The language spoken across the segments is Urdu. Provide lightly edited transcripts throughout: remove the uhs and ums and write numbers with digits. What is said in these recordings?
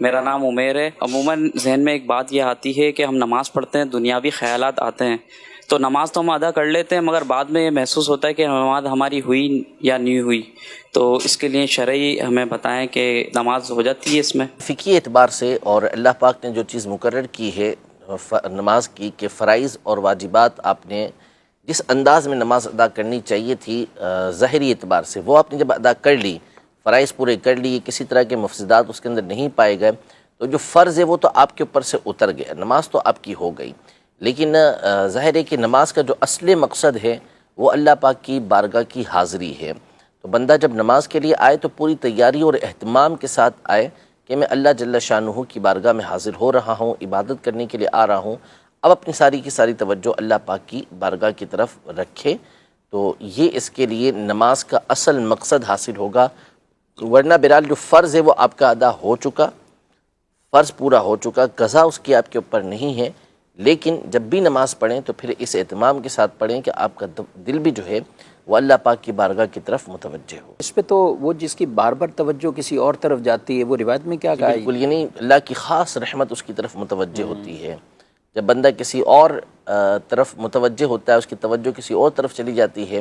میرا نام عمیر ہے۔ عموماً ذہن میں ایک بات یہ آتی ہے کہ ہم نماز پڑھتے ہیں، دنیاوی خیالات آتے ہیں، تو نماز تو ہم ادا کر لیتے ہیں، مگر بعد میں یہ محسوس ہوتا ہے کہ نماز ہماری ہوئی یا نہیں ہوئی۔ تو اس کے لیے شرعی ہمیں بتائیں کہ نماز ہو جاتی ہے اس میں؟ فقہی اعتبار سے اور اللہ پاک نے جو چیز مقرر کی ہے نماز کی کہ فرائض اور واجبات آپ نے جس انداز میں نماز ادا کرنی چاہیے تھی ظاہری اعتبار سے، وہ آپ نے جب ادا کر لی، فرائض پورے کر لی، کسی طرح کے مفسدات اس کے اندر نہیں پائے گئے، تو جو فرض ہے وہ تو آپ کے اوپر سے اتر گیا، نماز تو آپ کی ہو گئی۔ لیکن ظاہر ہے کہ نماز کا جو اصل مقصد ہے وہ اللہ پاک کی بارگاہ کی حاضری ہے۔ تو بندہ جب نماز کے لیے آئے تو پوری تیاری اور اہتمام کے ساتھ آئے کہ میں اللہ جل شانہ کی بارگاہ میں حاضر ہو رہا ہوں، عبادت کرنے کے لیے آ رہا ہوں۔ اب اپنی ساری کی ساری توجہ اللہ پاک کی بارگاہ کی طرف رکھے، تو یہ اس کے لیے نماز کا اصل مقصد حاصل ہوگا۔ ورنہ بہرحال جو فرض ہے وہ آپ کا ادا ہو چکا، فرض پورا ہو چکا، قضا اس کی آپ کے اوپر نہیں ہے، لیکن جب بھی نماز پڑھیں تو پھر اس اہتمام کے ساتھ پڑھیں کہ آپ کا دل بھی جو ہے وہ اللہ پاک کی بارگاہ کی طرف متوجہ ہو۔ اس پہ تو وہ جس کی بار بار توجہ کسی اور طرف جاتی ہے، وہ روایت میں کیا کہا ہے؟ بالکل، یعنی اللہ کی خاص رحمت اس کی طرف متوجہ ہوتی ہے۔ جب بندہ کسی اور طرف متوجہ ہوتا ہے، اس کی توجہ کسی اور طرف چلی جاتی ہے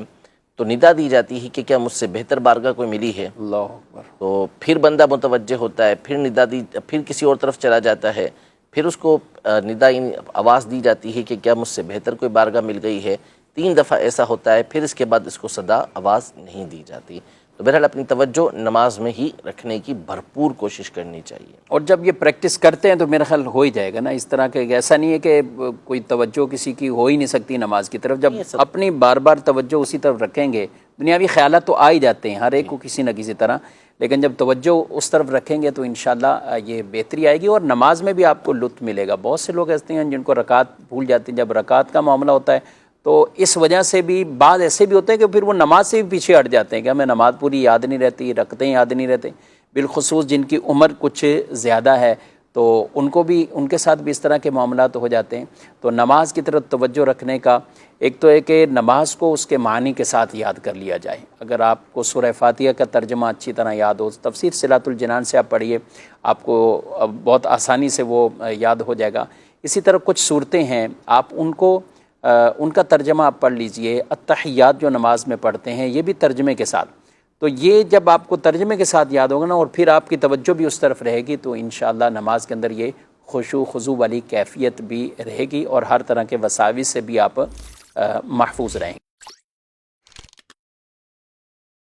تو ندا دی جاتی ہے کہ کیا مجھ سے بہتر بارگاہ کوئی ملی ہے؟ اللہ اکبر۔ تو پھر بندہ متوجہ ہوتا ہے، پھر ندا دی، پھر کسی اور طرف چلا جاتا ہے، پھر اس کو ندا آواز دی جاتی ہے کہ کیا مجھ سے بہتر کوئی بارگاہ مل گئی ہے۔ 3 دفعہ ایسا ہوتا ہے، پھر اس کے بعد اس کو صدا آواز نہیں دی جاتی۔ تو بہرحال اپنی توجہ نماز میں ہی رکھنے کی بھرپور کوشش کرنی چاہیے۔ اور جب یہ پریکٹس کرتے ہیں تو میرا خیال ہو ہی جائے گا نا، اس طرح کہ ایسا نہیں ہے کہ کوئی توجہ کسی کی ہو ہی نہیں سکتی نماز کی طرف، جب اپنی بار بار توجہ اسی طرف رکھیں گے، دنیاوی خیالات تو آ ہی جاتے ہیں ہر ایک کو کسی نہ کسی طرح، لیکن جب توجہ اس طرف رکھیں گے تو انشاءاللہ یہ بہتری آئے گی، اور نماز میں بھی آپ کو لطف ملے گا۔ بہت سے لوگ ایسے ہیں جن کو رکعت بھول جاتے ہیں، جب رکعت کا معاملہ ہوتا ہے تو اس وجہ سے بھی بعض ایسے بھی ہوتے ہیں کہ پھر وہ نماز سے بھی پیچھے ہٹ جاتے ہیں کہ ہمیں نماز پوری یاد نہیں رہتی، رکعتیں یاد نہیں رہتے، بالخصوص جن کی عمر کچھ زیادہ ہے تو ان کو بھی، ان کے ساتھ بھی اس طرح کے معاملات ہو جاتے ہیں۔ تو نماز کی طرف توجہ رکھنے کا ایک تو ہے کہ نماز کو اس کے معنی کے ساتھ یاد کر لیا جائے۔ اگر آپ کو سورہ فاتحہ کا ترجمہ اچھی طرح یاد ہو، تفسیر صلاۃ الجنان سے آپ پڑھیے، آپ کو بہت آسانی سے وہ یاد ہو جائے گا۔ اسی طرح کچھ صورتیں ہیں، آپ ان کا ترجمہ آپ پڑھ لیجئے۔ التحیات جو نماز میں پڑھتے ہیں یہ بھی ترجمے کے ساتھ، تو یہ جب آپ کو ترجمے کے ساتھ یاد ہوگا نا، اور پھر آپ کی توجہ بھی اس طرف رہے گی، تو انشاءاللہ نماز کے اندر یہ خشوع خضوع والی کیفیت بھی رہے گی، اور ہر طرح کے وساوس سے بھی آپ محفوظ رہیں گے۔